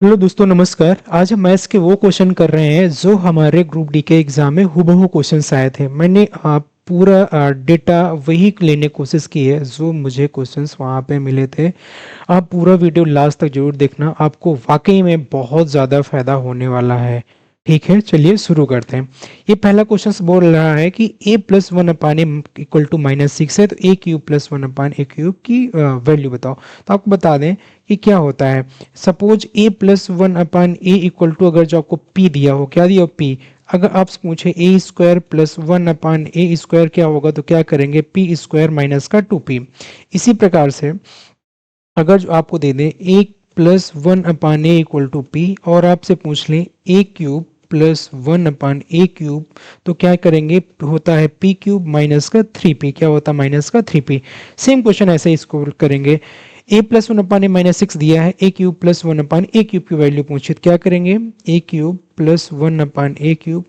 Hello दोस्तों, नमस्कार। आज हम मैथ्स के वो क्वेश्चन कर रहे हैं जो हमारे ग्रुप डी के एग्जाम में हूबहू क्वेश्चंस आए थे। मैंने पूरा डेटा वही लेने की कोशिश की है जो मुझे क्वेश्चंस वहाँ पे मिले थे। आप पूरा वीडियो लास्ट तक जरूर देखना, आपको वाकई में बहुत ज़्यादा फायदा होने वाला है। ठीक है, चलिए शुरू करते हैं। ये पहला क्वेश्चन बोल रहा है कि a plus one upon A equal to -6 है, तो a cube plus one upon A cube की वैल्यू बताओ। तो आपको बता दें कि क्या होता है। Suppose a plus one upon A equal to, अगर जो आपको p दिया हो, क्या दिया हो p, अगर आपसे पूछे ए स्क्वायर प्लस वन अपान ए स्क्वायर क्या होगा, तो क्या करेंगे, पी स्क्वायर माइनस का 2p। इसी प्रकार से अगर जो आपको दे दें a plus one upon A equal to p, और आपसे पूछ लें a cube plus one upon A cube, तो क्या करेंगे, होता है पी क्यूब माइनस का 3p। क्या होता है, माइनस का 3p। सेम क्वेश्चन ऐसे इसको करेंगे। ए प्लस वन अपान ए -6 दिया है, ए क्यूब प्लस वन अपान ए क्यूब की वैल्यू पूछी, तो क्या करेंगे, ए क्यूब प्लस वन अपान ए क्यूब,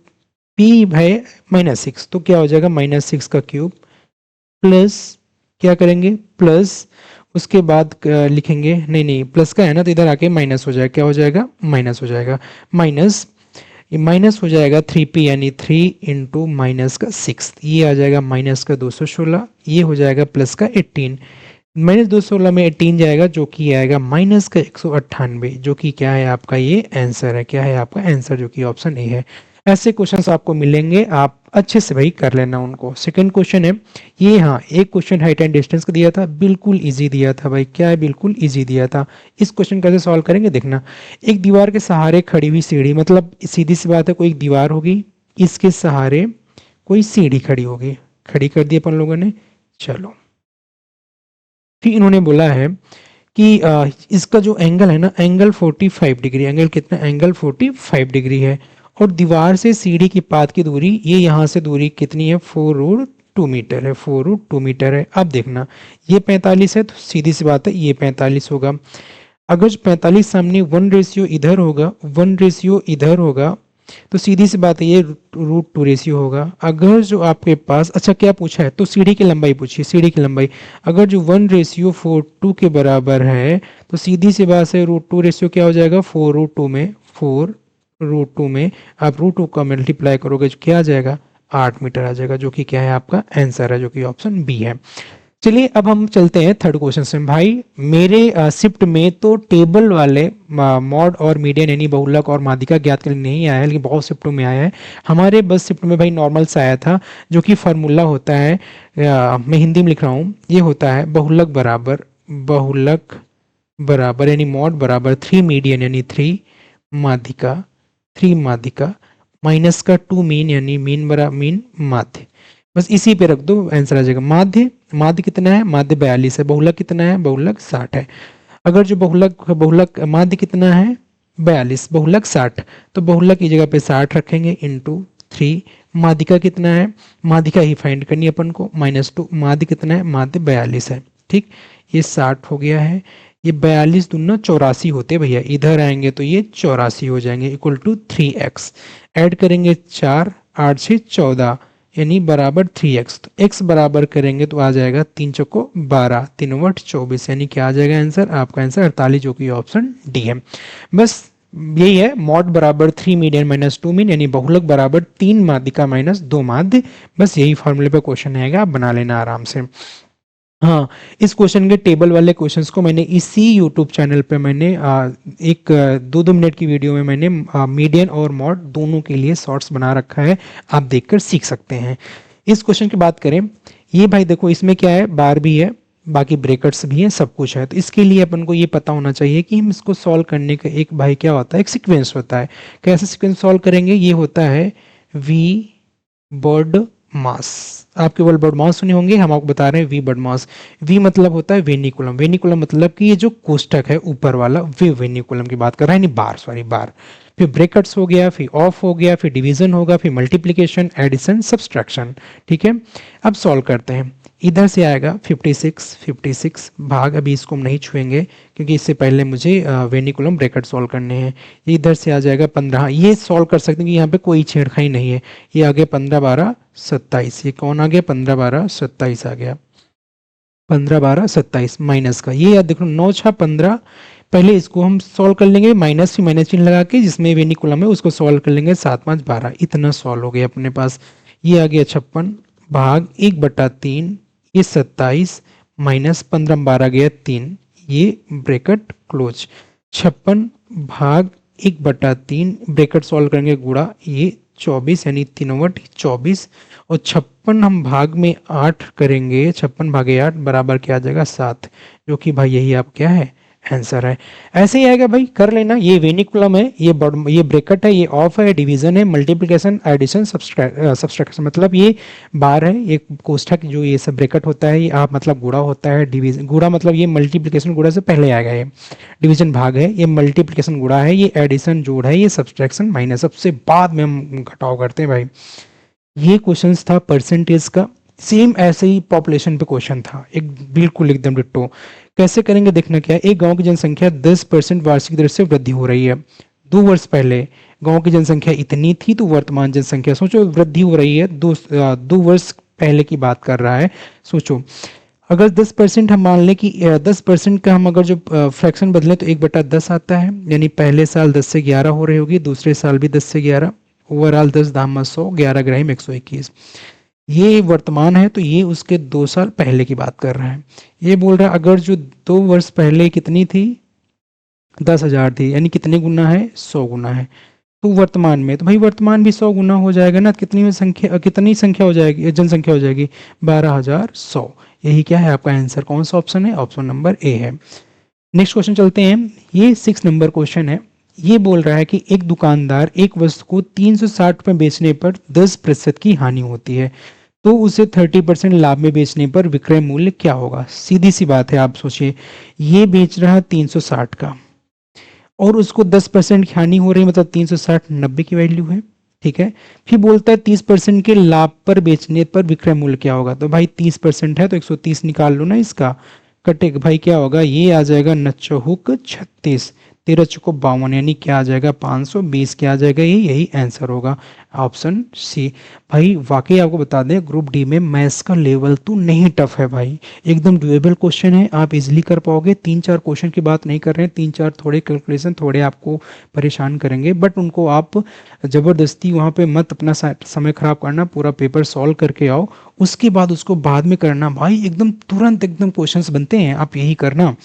पी है -6, तो क्या हो जाएगा, -6 का क्यूब प्लस, क्या करेंगे, प्लस उसके बाद लिखेंगे, नहीं नहीं प्लस का है ना, तो इधर आके माइनस हो जाएगा, क्या हो जाएगा, माइनस हो जाएगा, माइनस, ये माइनस हो जाएगा 3p, यानी 3 इंटू माइनस का 6, ये आ जाएगा माइनस का 216, ये हो जाएगा प्लस का 18, -216 में 18 जाएगा, जो कि आएगा माइनस का 198, जो कि क्या है आपका, ये आंसर है। क्या है आपका आंसर, जो कि ऑप्शन ए है। ऐसे क्वेश्चंस आपको मिलेंगे, आप अच्छे से भाई कर लेना उनको। सेकंड क्वेश्चन है ये, हाँ, एक क्वेश्चन हाइट एंड डिस्टेंस का दिया था, बिल्कुल इजी दिया था भाई। क्या है, बिल्कुल इजी दिया था। इस क्वेश्चन कैसे सॉल्व करेंगे देखना। एक दीवार के सहारे खड़ी हुई सीढ़ी, मतलब सीधी सी बात है, कोई एक दीवार होगी, इसके सहारे कोई सीढ़ी खड़ी होगी, खड़ी कर दी अपन लोगों ने। चलो, फिर इन्होंने बोला है कि इसका जो एंगल है ना, एंगल 45 डिग्री, एंगल कितना, एंगल 45 डिग्री है। और दीवार से सीढ़ी की पात की दूरी, ये यहाँ से दूरी कितनी है, 4√2 मीटर है, 4√2 मीटर है। अब देखना, ये 45 है, तो सीधी सी बात है ये 45 होगा। अगर 45 सामने 1 रेशियो इधर होगा, 1 रेशियो इधर होगा, तो सीधी सी बात है ये √2 रेशियो होगा। अगर जो आपके पास, अच्छा क्या पूछा है, तो सीढ़ी की लंबाई पूछी, सीढ़ी की लंबाई अगर जो 1:4 के बराबर है, तो सीधी सी बात है √2 रेशियो क्या हो जाएगा, 4√2 में, 4√2 में आप √2 का मल्टीप्लाई करोगे, जो क्या आ जाएगा, 8 मीटर आ जाएगा, जो कि क्या है आपका आंसर है, जो कि ऑप्शन बी है। चलिए अब हम चलते हैं थर्ड क्वेश्चन से। भाई मेरे शिफ्ट में तो टेबल वाले मॉड और मीडियन यानी बहुलक और माध्यिका ज्ञात करने नहीं आया है, लेकिन बहुत शिफ्टों में आया है। हमारे बस शिफ्ट में भाई नॉर्मल से आया था, जो कि फार्मूला होता है, मैं हिंदी में लिख रहा हूँ, ये होता है बहुलक बराबर यानी मॉड बराबर 3 मीडियन यानी 3 माध्यिका, 3 माध्यिका माइनस का 2 मीन यानी मीन बराबर मीन माध्य। बस इसी पे रख दो, आंसर आ जाएगा। माध्य, माध्य कितना है, माध्य 42 है। बहुलक कितना है, बहुलक 60 है। अगर जो बहुलक बहुलक माध्य कितना है, 42, बहुलक 60, तो बहुलक की जगह पे 60 रखेंगे इंटू 3। माध्यिका कितना है, माध्यिका ही फाइंड करनी है अपन को, -2। माध्य कितना है, माध्य 42 है। ठीक, ये 60 हो गया है, ये 42 दूना 84 होते भैया, इधर आएंगे तो ये 84 हो जाएंगे, इक्वल टू 3x। ऐड करेंगे 4, 8 से 14 यानी बराबर 3x। तो x बराबर करेंगे तो आ जाएगा 3 चौको 12, 3 वट 24, यानी क्या आ जाएगा आंसर, आपका आंसर 48, जो कि ऑप्शन डी है। बस यही है, मॉड बराबर 3 मीडियन माइनस 2 मीन, यानी बहुलक बराबर 3 माध्यिका माइनस 2 माध्य। बस यही फॉर्मूले पे क्वेश्चन आएगा, आप बना लेना आराम से। हाँ, इस क्वेश्चन के टेबल वाले क्वेश्चंस को मैंने इसी यूट्यूब चैनल पे मैंने एक 2-2 मिनट की वीडियो में मैंने मीडियन और मॉड दोनों के लिए शॉर्ट्स बना रखा है, आप देखकर सीख सकते हैं। इस क्वेश्चन की बात करें, ये भाई देखो, इसमें क्या है, बार भी है, बाकी ब्रेकेट्स भी हैं, सब कुछ है। तो इसके लिए अपन को ये पता होना चाहिए कि हम इसको सॉल्व करने का एक भाई क्या होता है, एक सीक्वेंस होता है। कैसे सीक्वेंस सॉल्व करेंगे, ये होता है वी बर्ड मास। आप केवल बर्ड मास सुने होंगे, हम आपको बता रहे हैं वी बर्ड मास। वी मतलब होता है वेनिकुलम, वेनिकुलम मतलब कि ये जो कोष्टक है ऊपर वाला, वे वेनिकुलम की बात कर रहा है, नहीं बार, सॉरी बार। फिर ब्रैकेट्स हो गया, फिर ऑफ हो गया, फिर डिवीजन होगा, फिर मल्टीप्लिकेशन, एडिशन, सब्सट्रैक्शन। ठीक है, अब सॉल्व करते हैं। इधर से आएगा 56, 56 भाग, अभी इसको हम नहीं छुएंगे क्योंकि इससे पहले मुझे वेनिकुलम ब्रैकेट सॉल्व करने हैं। इधर से आ जाएगा 15, ये सॉल्व कर सकते हैं कि यहाँ पे कोई छेड़खानी नहीं है। ये आ गया 15 12 27, ये कौन आ गया, 15 12 27 आ गया, 15 12 27 माइनस का, ये याद देखो 9 6 15, पहले इसको हम सॉल्व कर लेंगे, माइनस फिर माइनस चिन्ह लगा के, जिसमें वेनिकुलम है उसको सॉल्व कर लेंगे, 7 5 12 इतना सॉल्व हो गया अपने पास। ये आ गया 56 भाग 1/3, ये 27 माइनस 15/12 गया 3, ये ब्रैकेट क्लोज। 56 भाग 1/3 ब्रैकेट सॉल्व करेंगे गुणा, ये 24 यानी 3/24, और 56 हम भाग में 8 करेंगे, 56 भागे 8 बराबर क्या आ जाएगा 7, जो कि भाई यही आप क्या है आंसर है। ऐसे ही आएगा भाई, कर लेना। ये वेनिकुलम है, ये ब्रैकेट है, ये ऑफ है, डिवीजन है, मल्टीप्लिकेशन, एडिशन, सब्सट्रैक्शन, मतलब ये बार है, ये कोष्ठक जो ये सब ब्रैकेट होता है, ये आप मतलब गुणा होता है, डिवीजन गुणा मतलब ये मल्टीप्लिकेशन गुणा से पहले आएगा, ये डिवीजन भाग है, ये मल्टीप्लिकेशन गुणा है, ये एडिशन जोड़ है, ये सब्सट्रैक्शन माइनस, सबसे बाद में हम घटाव करते हैं भाई। ये क्वेश्चन था परसेंटेज का, सेम ऐसे ही पॉपुलेशन पे क्वेश्चन था, एक बिल्कुल एकदम डिट्टो। कैसे करेंगे देखना क्या है, एक गांव की जनसंख्या 10% वार्षिक दर से वृद्धि हो रही है। 2 वर्ष पहले गांव की जनसंख्या इतनी थी, तो वर्तमान जनसंख्या सोचो वृद्धि हो रही है, 2 वर्ष पहले की बात कर रहा है। सोचो अगर 10% हम मान लें कि 10% का हम अगर जो फ्रैक्शन बदलें तो 1/10 आता है, यानी पहले साल 10 से 11 हो रही होगी, दूसरे साल भी 10 से 11, ओवरऑल 10 दाम 100, 11 ग्राम 121। ये वर्तमान है तो ये उसके 2 साल पहले की बात कर रहा है। ये बोल रहा है अगर जो 2 वर्ष पहले कितनी थी, 10,000 थी, यानी कितने गुना है, 100 गुना है। तो वर्तमान में, तो भाई वर्तमान भी 100 गुना हो जाएगा ना, कितनी में संख्या, कितनी संख्या हो जाएगी, जनसंख्या हो जाएगी 12,100। यही क्या है आपका आंसर, कौन सा ऑप्शन है, ऑप्शन नंबर ए है। नेक्स्ट क्वेश्चन चलते हैं, ये 6 नंबर क्वेश्चन है। ये बोल रहा है कि एक दुकानदार एक वस्तु को 360 में बेचने पर 10% की हानि होती है, तो उसे 30% लाभ में बेचने पर विक्रय मूल्य क्या होगा। सीधी सी बात है, आप सोचिए ये बेच रहा है 360 का, और उसको 10% की हानि हो रही है, मतलब 360 90 की वैल्यू है, ठीक है। फिर बोलता है 30% के लाभ पर बेचने पर विक्रय मूल्य क्या होगा। तो भाई 30% है तो 130 निकाल लो ना, इसका कटे भाई क्या होगा, ये आ जाएगा 9×36, 13×52, यानी क्या आ जाएगा 520, क्या आ जाएगा, ये यही आंसर होगा, ऑप्शन सी। भाई वाकई आपको बता दें ग्रुप डी में मैथ्स का लेवल तो नहीं टफ है भाई, एकदम डुएबल क्वेश्चन है, आप इजीली कर पाओगे। 3 4 क्वेश्चन की बात नहीं कर रहे हैं, 3 4 थोड़े कैलकुलेशन थोड़े आपको परेशान करेंगे, बट उनको आप ज़बरदस्ती वहाँ पे मत अपना समय खराब करना, पूरा पेपर सॉल्व करके आओ, उसके बाद उसको बाद में करना भाई, एकदम तुरंत एकदम क्वेश्चंस बनते हैं, आप यही करना।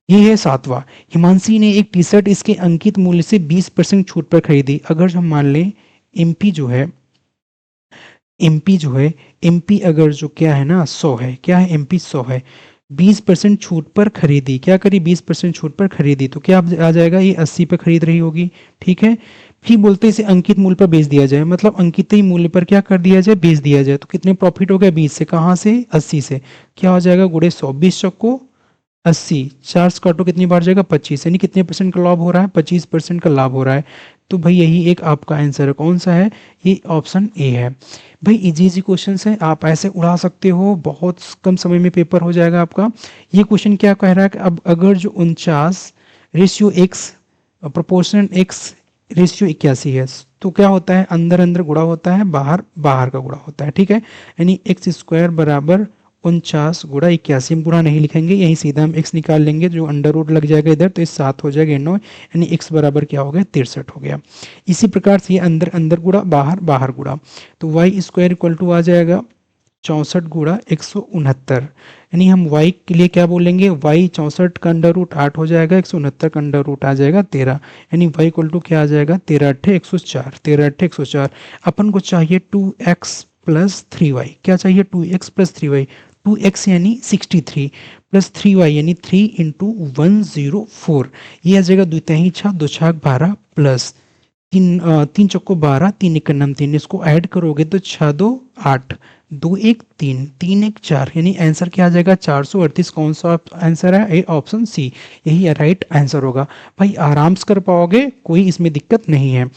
ये है 7वां, हिमांशी ने एक टी शर्ट इसके अंकित मूल्य से 20% छूट पर खरीदी। अगर हम मान लें एमपी जो है, एमपी अगर जो क्या है ना 100 है, क्या है एमपी 100 है, 20% छूट पर खरीदी, क्या करी 20% छूट पर खरीदी, तो क्या आ जाएगा, ये 80 पे खरीद रही होगी, ठीक है। फिर बोलते इसे अंकित मूल्य पर बेच दिया जाए, मतलब अंकित ही मूल्य पर क्या कर दिया जाए, बेच दिया जाए, तो कितने प्रॉफिट हो गया 20 से, कहाँ से 80 से, क्या हो जाएगा गुड़े 100, 20 चक्को 80, 4 से काटो कितनी बार जाएगा 25, यानी कितने परसेंट का लाभ हो रहा है, 25% का लाभ हो रहा है। तो भाई यही एक आपका आंसर है, कौन सा है, ये ऑप्शन ए है। भाई इजी इजी क्वेश्चन है, आप ऐसे उड़ा सकते हो, बहुत कम समय में पेपर हो जाएगा आपका। ये क्वेश्चन क्या कह रहा है कि अब अगर जो 49/x प्रोपोर्शन x रेशियो 81 है, तो क्या होता है, अंदर अंदर गुणा होता है, बाहर बाहर का गुणा होता है, ठीक है। यानी x² बराबर 49×81, हम गुणा नहीं लिखेंगे, यहीं सीधा हम x निकाल लेंगे, जो अंडर रूट लग जाएगा इधर, तो इस 7 हो जाएगा 9, यानी x बराबर क्या हो गया 63 हो गया। इसी प्रकार से ये अंदर अंदर गुणा, बाहर बाहर गुणा, तो y² इक्वल टू आ जाएगा 64×169, यानी हम y के लिए क्या बोलेंगे, y 64 का अंडर रूट 8 हो जाएगा, 169 का अंडर रूट आ जाएगा 13, यानी y इक्वल टू क्या आ जाएगा 13×8=104, 13×8=104। अपन को चाहिए 2x प्लस 3y, क्या चाहिए 2x प्लस 3y, 2x यानी 63 प्लस 3y यानी 3×104, ये आ जाएगा 2 3 6 2 6 12 प्लस 3 चौको 12, 3 1 9 3, इसको ऐड करोगे तो 6 2 8, 2 1 3, 3 1 4, यानी आंसर क्या आ जाएगा 438। कौन सा आंसर है, ए ऑप्शन सी, यही राइट आंसर होगा। भाई आराम से कर पाओगे, कोई इसमें दिक्कत नहीं है।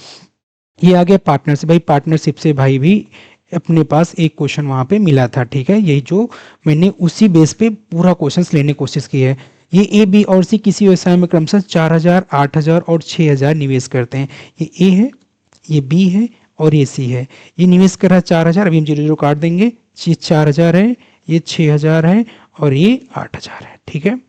ये आ गया पार्टनरशिप, भाई पार्टनरशिप से भाई भी अपने पास एक क्वेश्चन वहां पे मिला था, ठीक है, यही जो मैंने उसी बेस पे पूरा क्वेश्चंस लेने की कोशिश की है। ये ए बी और सी किसी व्यवसाय में क्रमशः 4,000 8,000 और 6,000 निवेश करते हैं। ये ए है, ये बी है और ये सी है। ये निवेश कर रहा है 4,000, अभी हम 0 काट देंगे, ये 4,000 है, ये 6,000 है और ये 8,000 है, ठीक है।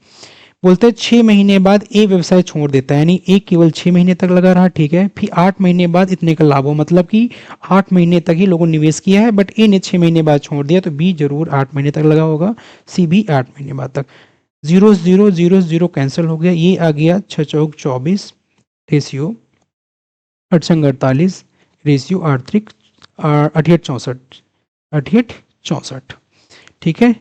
बोलते हैं 6 महीने बाद ए व्यवसाय छोड़ देता है, यानी ए केवल 6 महीने तक लगा रहा, ठीक है। फिर 8 महीने बाद इतने का लाभ हो, मतलब कि 8 महीने तक ही लोगों ने निवेश किया है, बट ए ने 6 महीने बाद छोड़ दिया, तो बी जरूर 8 महीने तक लगा होगा, सी भी 8 महीने बाद तक। 0 0 0 0 कैंसिल हो गया, ये आ गया 6 चौक 24, रेशियो 8 संग 48, रेशियो 8 68 64, 68 64, ठीक है।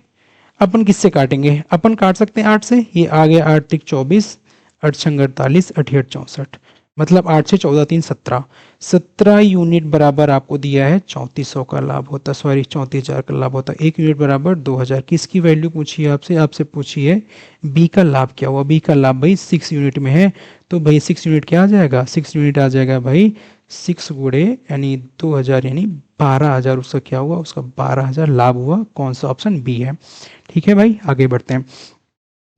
अपन किससे काटेंगे, अपन काट सकते हैं 8 से, ये आ गया 8 तिक 24, 8 छंग 48, 68 64, मतलब 8 से 14 3 17, 17 यूनिट बराबर आपको दिया है 3400 का लाभ होता, सॉरी 34,000 का लाभ होता। 1 यूनिट बराबर 2000। किसकी वैल्यू पूछी है आपसे, आपसे पूछी है बी का लाभ क्या हुआ। बी का लाभ भाई 6 यूनिट में है, तो भाई 6 यूनिट क्या आ जाएगा, 6 यूनिट आ जाएगा भाई 6 गुड़े यानी 2000, यानी 12,000 उसका क्या हुआ, उसका 12,000 लाभ हुआ। कौन सा, ऑप्शन बी है, ठीक है भाई। आगे बढ़ते हैं,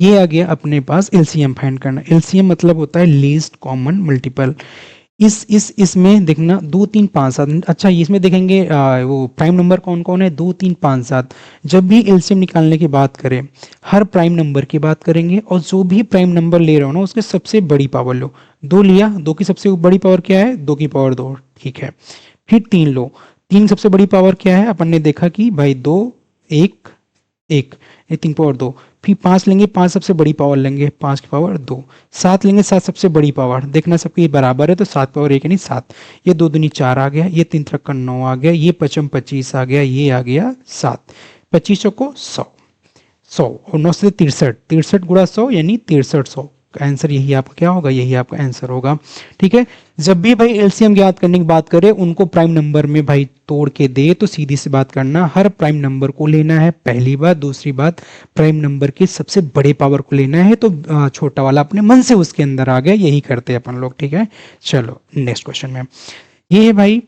ये आ गया अपने पास एलसीएम फाइंड करना। एलसीएम मतलब होता है लीस्ट कॉमन मल्टीपल। इसमें देखना 2 3 5 7, अच्छा इसमें देखेंगे वो प्राइम नंबर कौन कौन है, 2 3 5 7। जब भी एलसीएम निकालने की बात करें, हर प्राइम नंबर की बात करेंगे, और जो भी प्राइम नंबर ले रहे हो ना उसके सबसे बड़ी पावर लो। 2 लिया, 2 की सबसे बड़ी पावर क्या है, 2 की पावर 2, ठीक है। फिर 3 लो, 3 सबसे बड़ी पावर क्या है, अपन ने देखा कि भाई 2 1 1, ये 3 पावर 2। फिर 5 लेंगे, 5 सबसे बड़ी पावर लेंगे, 5 की पावर 2। 7 लेंगे, 7 सबसे बड़ी पावर, देखना सबके बराबर है तो 7 पावर 1 यानी 7। ये 2 दूनी 4 आ गया, ये 3 त्रिक 9 आ गया, ये पचम 25 आ गया, ये आ गया 7। 25 को 100, 100 और 9 से 63, 63 गुणा 100 यानी 6300। आंसर यही आपका क्या होगा, यही आपका आंसर होगा, ठीक है। जब भी भाई एलसीएम ज्ञात करने की बात करें, उनको प्राइम नंबर में भाई तोड़ के दे तो सीधी सी बात करना, हर प्राइम नंबर को लेना है, पहली बात। दूसरी बात, प्राइम नंबर के सबसे बड़े पावर को लेना है, तो छोटा वाला अपने मन से उसके अंदर आ गया, यही करते हैं अपन लोग, ठीक है। चलो नेक्स्ट क्वेश्चन में, ये है भाई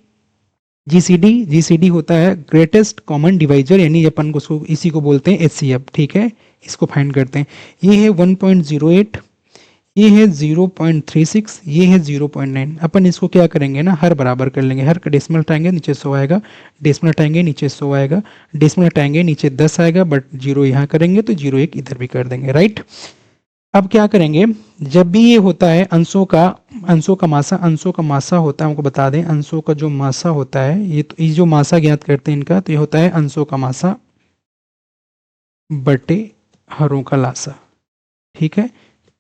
जीसीडी। जीसीडी होता है ग्रेटेस्ट कॉमन डिवाइजर, यानी अपन को इसी को बोलते हैं एचसीएफ, ठीक है। इसको फाइंड करते हैं, ये है 1.08, ये है 0.36, ये है 0.9। अपन इसको क्या करेंगे ना, हर बराबर कर लेंगे, हर का डेसिमल हटाएंगे नीचे 100 आएगा, डेसिमल हटाएंगे नीचे 100 आएगा, डेसिमल हटाएंगे नीचे 10 आएगा, बट 0 यहाँ करेंगे तो 0 1 इधर भी कर देंगे, राइट। अब क्या करेंगे, जब भी ये होता है अंशों का मासा होता है, हमको बता दें अंशों का जो मासा होता है, ये तो ये जो मासा ज्ञात करते हैं इनका, तो ये होता है अंशों का मासा बटे हरों का लासा, ठीक है।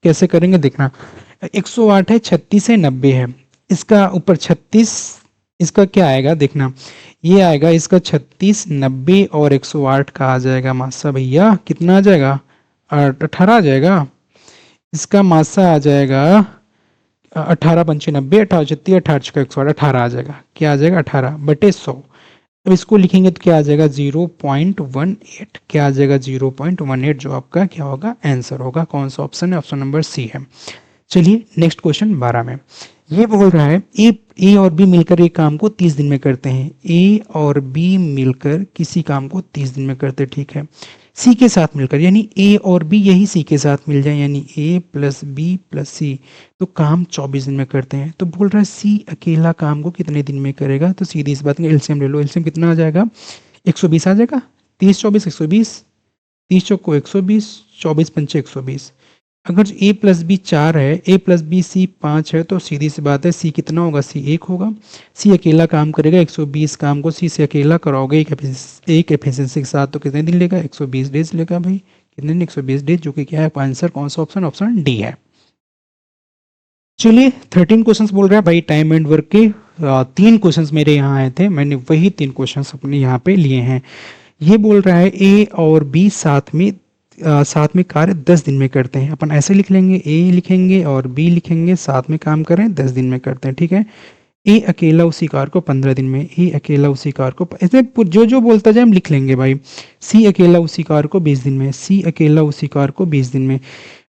कैसे करेंगे देखना, 108 है, 36 है, 90 है, इसका ऊपर 36, इसका क्या आएगा देखना, ये आएगा इसका 36, 90 और 108 का आ जाएगा मासा भैया, कितना आ जाएगा, 18 आ जाएगा। इसका मासा आ जाएगा 18 पंचे 90, 18 18 का 108, 18 आ जाएगा, क्या आ जाएगा 18 बटे 100। अब इसको लिखेंगे तो क्या आ जाएगा 0.18, क्या आ जाएगा 0.18, जो आपका क्या होगा आंसर होगा। कौन सा ऑप्शन है, ऑप्शन नंबर सी है। चलिए नेक्स्ट क्वेश्चन 12 में, ये बोल रहा है ए और बी मिलकर एक काम को 30 दिन में करते हैं। ए और बी मिलकर किसी काम को 30 दिन में करते हैं, ठीक है। सी के साथ मिलकर, यानी ए और बी यही सी के साथ मिल जाए, यानी ए प्लस बी प्लस सी, तो काम 24 दिन में करते हैं। तो बोल रहा है सी अकेला काम को कितने दिन में करेगा, तो सीधी इस बात में एलसीएम ले लो। एलसीएम कितना आ जाएगा, 120 आ जाएगा, 30 24 120, 30 चौक को 120, 24 पंचे 120। अगर ए प्लस बी 4 है, ए प्लस बी सी 5 है, तो सीधी सी बात है सी कितना होगा, सी 1 होगा। सी अकेला काम करेगा, 120 काम को सी से अकेला कराओगे एक एफिशिएंसी के साथ, तो कितने दिन लेगा, 120 डेज लेगा भाई, कितने दिन, 120 डेज, जो कि क्या है आंसर, कौन सा ऑप्शन, ऑप्शन डी है। चलिए 13 क्वेश्चंस बोल रहा है भाई, टाइम एंड वर्क के 3 क्वेश्चंस मेरे यहाँ आए थे, मैंने वही 3 क्वेश्चंस अपने यहाँ पे लिए हैं। ये बोल रहा है ए और बी साथ में कार्य 10 दिन में करते हैं। अपन ऐसे लिख लेंगे, ए लिखेंगे और बी लिखेंगे, साथ में काम कर रहे हैं 10 दिन में करते हैं, ठीक है। ए अकेला उसी कार को 15 दिन में, ए अकेला उसी कार को, ऐसे जो जो बोलता जाए हम लिख लेंगे भाई। सी अकेला उसी कार को 20 दिन में, सी अकेला उसी कार को 20 दिन में,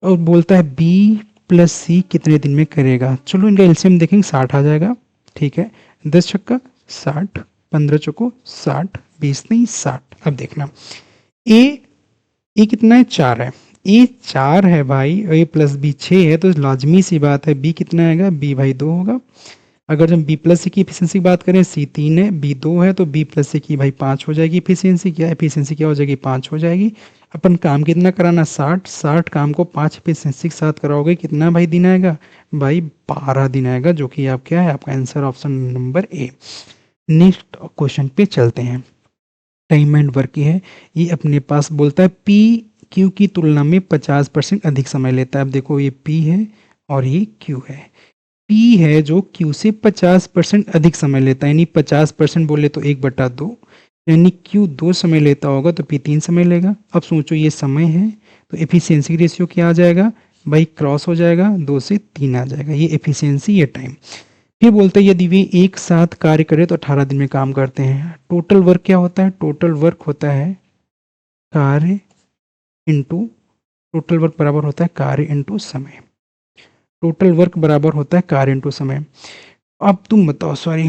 और बोलता है बी प्लस सी कितने दिन में करेगा। चलो इनका एलसीएम देखेंगे, 60 आ जाएगा, ठीक है। 10 छक्का 60, 15 चौको 60, 20 नहीं 60। अब देखना ए कितना है, 4 है, ए 4 है भाई, ए प्लस बी 6 है, तो लाजमी सी बात है बी कितना आएगा, बी भाई 2 होगा। अगर हम बी प्लस सी की एफिशिएंसी की बात करें, सी 3 है, बी 2 है, तो बी प्लस सी की भाई 5 हो जाएगी एफिशिएंसी, क्या एफिशिएंसी क्या हो जाएगी, 5 हो जाएगी। अपन काम कितना कराना, 60, 60 काम को 5 एफिशिएंसी के साथ कराओगे, कितना भाई दिन आएगा भाई, 12 दिन आएगा, जो कि आप क्या है, आपका answer option number A. Next question पे चलते हैं। टाइम एंड वर्क की है, ये अपने पास बोलता है पी क्यू की तुलना में 50% अधिक समय लेता है। अब देखो ये पी है और ये क्यू है। पी है जो क्यू से 50% अधिक समय लेता है, यानी 50% बोले तो 1/2, यानी क्यू 2 समय लेता होगा तो पी 3 समय लेगा। अब सोचो ये समय है तो एफिशिएंसी रेशियो क्या आ जाएगा भाई, क्रॉस हो जाएगा, 2 से 3 आ जाएगा, ये एफिशिएंसी, ये टाइम। फिर बोलते हैं यदि वे एक साथ कार्य करें तो 18 दिन में काम करते हैं। टोटल वर्क क्या होता है, टोटल वर्क होता है कार्य इंटू, टोटल वर्क बराबर होता है कार्य इंटू समय। टोटल वर्क बराबर होता है कार्य इंटू समय। अब तुम बताओ, सॉरी,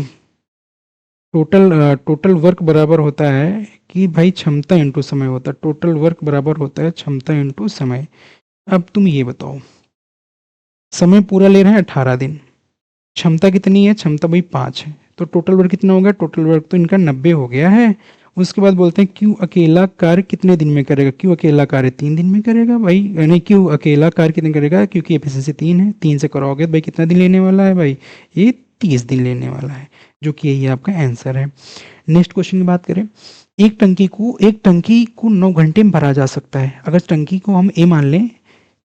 टोटल वर्क बराबर होता है कि भाई क्षमता इंटू समय होता है। टोटल वर्क बराबर होता है क्षमता इंटू समय। अब तुम ये बताओ, समय पूरा ले रहे हैं 18 दिन, क्षमता कितनी है, क्षमता भाई 5 है, तो टोटल वर्क कितना होगा, टोटल वर्क तो इनका 90 हो गया है। उसके बाद बोलते हैं क्यों अकेला कार्य कितने दिन में करेगा, क्यों अकेला कार्य 3 दिन में करेगा भाई, यानी क्यों अकेला कार्य कितने करेगा, क्योंकि एफिशिएंसी 3 है, 3 से कराओगे तो भाई कितना दिन लेने वाला है भाई, ये 30 दिन लेने वाला है, जो कि यही आपका आंसर है। नेक्स्ट क्वेश्चन की बात करें, एक टंकी को 9 घंटे में भरा जा सकता है। अगर टंकी को हम ए मान लें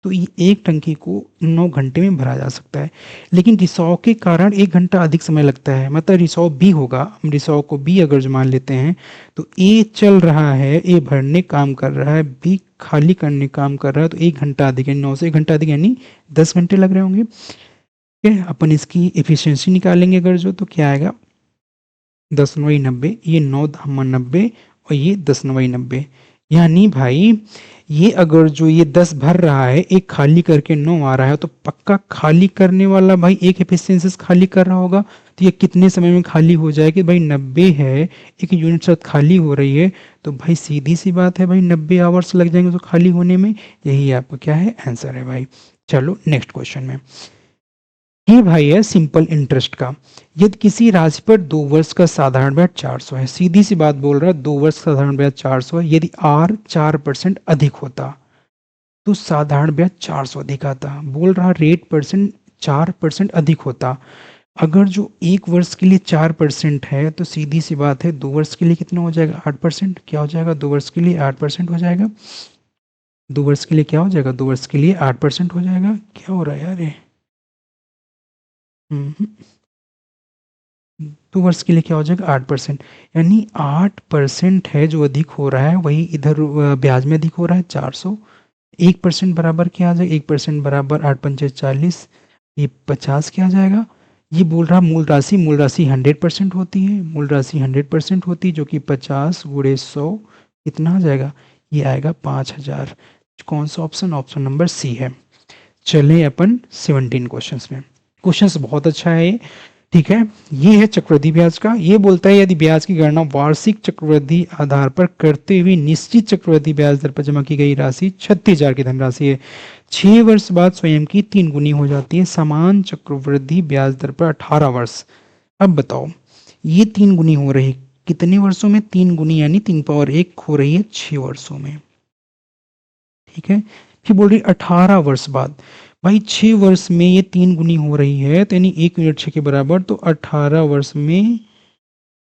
तो ये एक टंकी को 9 घंटे में भरा जा सकता है, लेकिन रिसाव के कारण 1 घंटा अधिक समय लगता है। मतलब रिसाव बी होगा, हम रिसाव को बी अगर जो मान लेते हैं तो ए चल रहा है, ए भरने काम कर रहा है, बी खाली करने काम कर रहा है, तो 1 घंटा अधिक, यानी 9 से 1 घंटा अधिक, यानी 10 घंटे लग रहे होंगे। ठीक है, अपन इसकी एफिशिएंसी निकालेंगे अगर जो, तो क्या आएगा 10/90, ये 9-90 और ये 10/90, यानी भाई ये अगर जो ये 10 भर रहा है, एक खाली करके 9 आ रहा है, तो पक्का खाली करने वाला भाई एक एफिशिएंसी खाली कर रहा होगा। तो ये कितने समय में खाली हो जाएगी भाई, 90 है, एक यूनिट साथ खाली हो रही है, तो भाई सीधी सी बात है भाई 90 आवर्स लग जाएंगे तो खाली होने में। यही आपका क्या है, आंसर है भाई। चलो नेक्स्ट क्वेश्चन में, ये भाई है सिंपल इंटरेस्ट का। यदि किसी राशि पर 2 वर्ष का साधारण ब्याज 400 है, सीधी सी बात बोल रहा है, 2 वर्ष का साधारण ब्याज 400 है, यदि आर 4% अधिक होता तो साधारण ब्याज 400 अधिक आता। बोल रहा रेट परसेंट 4% अधिक होता। अगर जो 1 वर्ष के लिए 4% है तो सीधी सी बात है 2 वर्ष के लिए कितना हो जाएगा, 8%। क्या हो जाएगा, 2 वर्ष के लिए 8% हो जाएगा। 2 वर्ष के लिए क्या हो जाएगा, 2 वर्ष के लिए 8% हो जाएगा। क्या हो रहा है यार ये, 2 वर्ष के लिए क्या हो जाएगा, 8%, यानी 8% है जो अधिक हो रहा है, वही इधर ब्याज में अधिक हो रहा है 400। 1% बराबर क्या आ जाएगा, 1% बराबर 8×5 = 40, ये 50 क्या आ जाएगा। ये बोल रहा मूल राशि, मूल राशि 100% होती है, मूल राशि 100% होती है, जो कि 50 × 100 कितना आ जाएगा, ये आएगा 5000। कौन सा ऑप्शन, ऑप्शन नंबर सी है। चले अपन 17 क्वेश्चंस में। क्वेश्चंस बहुत अच्छा है ये, ठीक है। ये है चक्रवृद्धि ब्याज का। ये बोलता है यदि ब्याज की गणना वार्षिक चक्रवृद्धि आधार पर करते हुए निश्चित चक्रवृद्धि ब्याज दर पर जमा की गई राशि 36,000 की धनराशि है, 6 वर्ष बाद स्वयं की 3 गुनी हो जाती है। समान चक्रवृद्धि ब्याज दर पर 18 वर्ष। अब बताओ ये 3 गुनी हो रही कितने वर्षों में, 3 गुनी यानी 3 पावर 1 हो रही है 6 वर्षों में, ठीक है। फिर बोल रही 18 वर्ष बाद, भाई 6 वर्ष में ये 3 गुनी हो रही है, तो यानी 1 यूनिट 6 के बराबर, तो 18 वर्ष में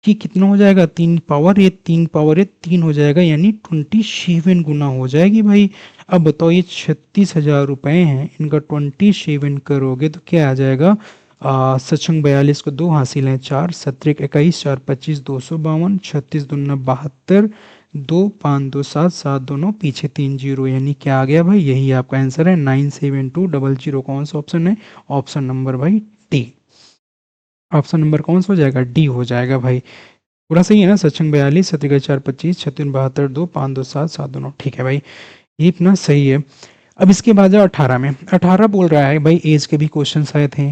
कि कितना हो जाएगा, 3 हो जाएगा, यानी 27 गुना हो जाएगी भाई। अब बताओ ये 36,000 रुपए हैं, इनका 27 करोगे तो क्या आ जाएगा, 42 को 2 हासिल है 4, 17 21, 4 25, 252, 36 दूना 72, 2 5 2 7 7 दोनों पीछे 3 जीरो, यानी क्या आ गया भाई, यही आपका आंसर है 97200। कौन सा ऑप्शन है, ऑप्शन नंबर भाई डी। ऑप्शन नंबर कौन सा हो जाएगा, डी हो जाएगा भाई। पूरा सही है ना, 42, 17 4 25, 36 72, 2 5 2 7 7 दोनों, ठीक है भाई, ये इतना सही है। अब इसके बाद जाओ 18 में। 18 बोल रहा है भाई एज के भी क्वेश्चन आए थे।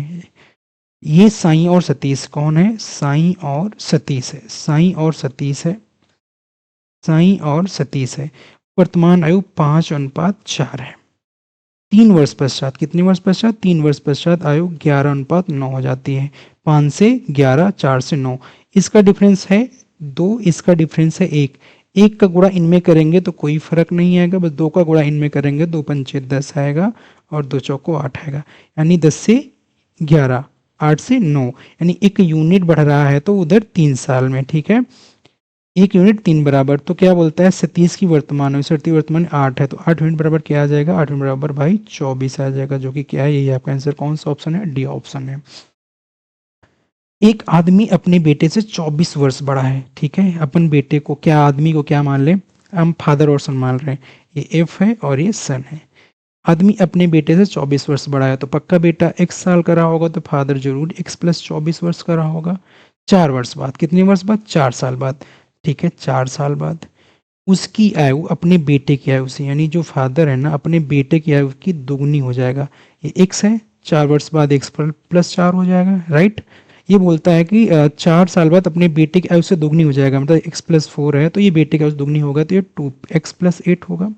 ये साईं और सतीश कौन है, साईं और सतीश है, साईं और सतीश है, साईं और सतीश है। वर्तमान आयु 5:4 है। 3 वर्ष पश्चात, कितने वर्ष पश्चात, 3 वर्ष पश्चात आयु 11:9 हो जाती है। 5 से 11, 4 से 9, इसका डिफरेंस है 2, इसका डिफरेंस है 1, एक का गुणा इनमें करेंगे तो कोई फर्क नहीं आएगा, बस दो का गुणा इनमें करेंगे, दो पंचे 10 आएगा और दो चौको 8 आएगा, यानी 10 से 11, 8 से 9, यानी एक यूनिट बढ़ रहा है तो उधर 3 साल में, ठीक है। एक यूनिट 3 बराबर, तो क्या बोलता है 37 की वर्तमान है, 37 वर्तमान 8 है, तो 8 यूनिट बराबर क्या आ जाएगा, 8 यूनिट बराबर भाई 24 आ जाएगा, जो कि क्या है, यही आपका आंसर कौन सा ऑप्शन है, डी ऑप्शन है। एक आदमी अपने बेटे से 24 वर्ष बड़ा है, ठीक है। अपन बेटे को क्या, आदमी को क्या मान ले, हम फादर और सन मान रहे हैं, ये एफ है और ये सन है। आदमी अपने बेटे से 24 वर्ष बड़ा है, तो पक्का बेटा x साल का रहा होगा, तो फादर जरूर x प्लस 24 वर्ष का रहा होगा। 4 वर्ष बाद, कितने वर्ष बाद, 4 साल बाद, ठीक है, 4 साल बाद उसकी आयु अपने बेटे की आयु से, यानी जो फादर है ना, अपने बेटे की आयु की दोगुनी हो जाएगा। ये x है, 4 वर्ष बाद x प्लस 4 हो जाएगा, राइट। ये बोलता है कि 4 साल बाद अपने बेटे की आयु से दोगुनी हो जाएगा, मतलब x प्लस 4 है तो ये बेटे की आयु से दोगुनी होगा, तो ये 2x प्लस 8 होगा,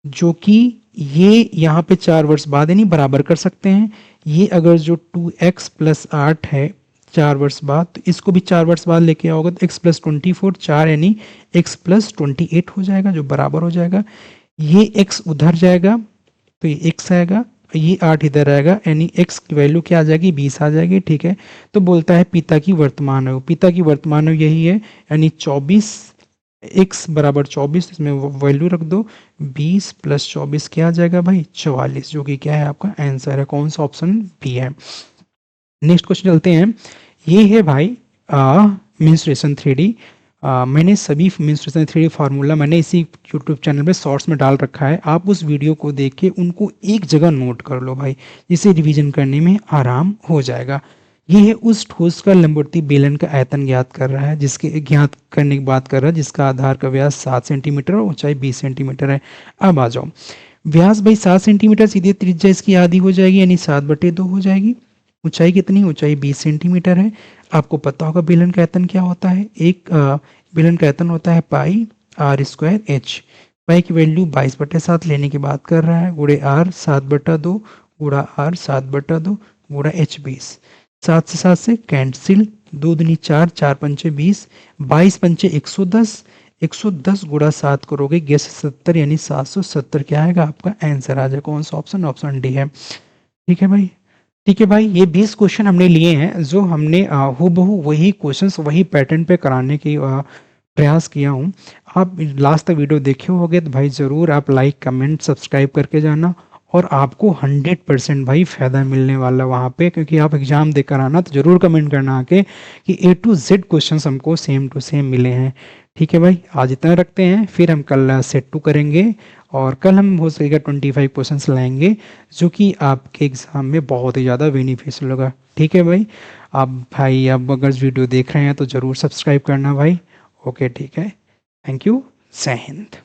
जो कि ये यहाँ पे 4 वर्ष बाद यानी बराबर कर सकते हैं। ये अगर जो 2x प्लस 8 है 4 वर्ष बाद, तो इसको भी 4 वर्ष बाद लेके आओगे तो x प्लस 24, 4 यानी x प्लस 28 हो जाएगा, जो बराबर हो जाएगा। ये x उधर जाएगा तो ये x आएगा, ये 8 इधर आएगा, यानी x की वैल्यू क्या आ जाएगी, 20 आ जाएगी, ठीक है। तो बोलता है पिता की वर्तमान आयु, पिता की वर्तमान आयु यही है, यानी 24, x बराबर 24, इसमें वैल्यू रख दो, 20 प्लस 24 क्या आ जाएगा भाई, 44, जो कि क्या है आपका आंसर है, कौन सा ऑप्शन, बी है। नेक्स्ट क्वेश्चन चलते हैं। ये है भाई मेंस्ट्रुएशन 3D। मैंने सभी मेंस्ट्रुएशन 3D फार्मूला मैंने इसी यूट्यूब चैनल पे शॉर्ट्स में डाल रखा है, आप उस वीडियो को देख के उनको एक जगह नोट कर लो भाई, जिससे रिवीजन करने में आराम हो जाएगा। ये है उस ठोस का लंबवर्ती बेलन का आयतन ज्ञात कर रहा है, जिसके ज्ञात करने की बात कर रहा है, जिसका आधार का व्यास 7 सेंटीमीटर और ऊंचाई 20 सेंटीमीटर है। अब आ जाओ, व्यास भाई 7 सेंटीमीटर, सीधे त्रिज्या इसकी आधी हो जाएगी, यानी 7/2 हो जाएगी। ऊंचाई कितनी, ऊंचाई 20 सेंटीमीटर है। आपको पता होगा बेलन का आयतन क्या होता है, एक बेलन का आयतन होता है पाई आर स्क्वायर एच। पाई की वैल्यू 22/7 लेने की बात कर रहा है, गुड़े आर 7/2 गुड़ा आर 7/2 गुड़ा एच 20, 7 से 7 से कैंसिल, 2 दूनी 4, 4 पंचे 20, 22 पंचे 110, 110 गुड़ा 7 करोगे 70, यानी 770 क्या आएगा आपका आंसर आ जाएगा, कौन सा ऑप्शन, ऑप्शन डी है, ठीक है भाई। ठीक है भाई, ये 20 क्वेश्चन हमने लिए हैं, जो हमने हूबहू वही क्वेश्चंस वही पैटर्न पे कराने की प्रयास किया हूँ। आप लास्ट तक वीडियो देखे होगे तो भाई ज़रूर आप लाइक कमेंट सब्सक्राइब करके जाना, और आपको 100% भाई फ़ायदा मिलने वाला वहाँ पे, क्योंकि आप एग्ज़ाम देकर आना तो ज़रूर कमेंट करना आके कि A to Z क्वेश्चन हमको सेम टू सेम मिले हैं। ठीक है भाई, आज इतना रखते हैं, फिर हम कल सेट 2 करेंगे, और कल हम हो सकेगा 25 क्वेश्चंस लाएंगे, जो कि आपके एग्ज़ाम में बहुत ही ज़्यादा बेनिफिशियल होगा। ठीक है भाई, आप भाई अब अगर वीडियो देख रहे हैं तो ज़रूर सब्सक्राइब करना भाई। ओके ठीक है, थैंक यू, जय हिंद।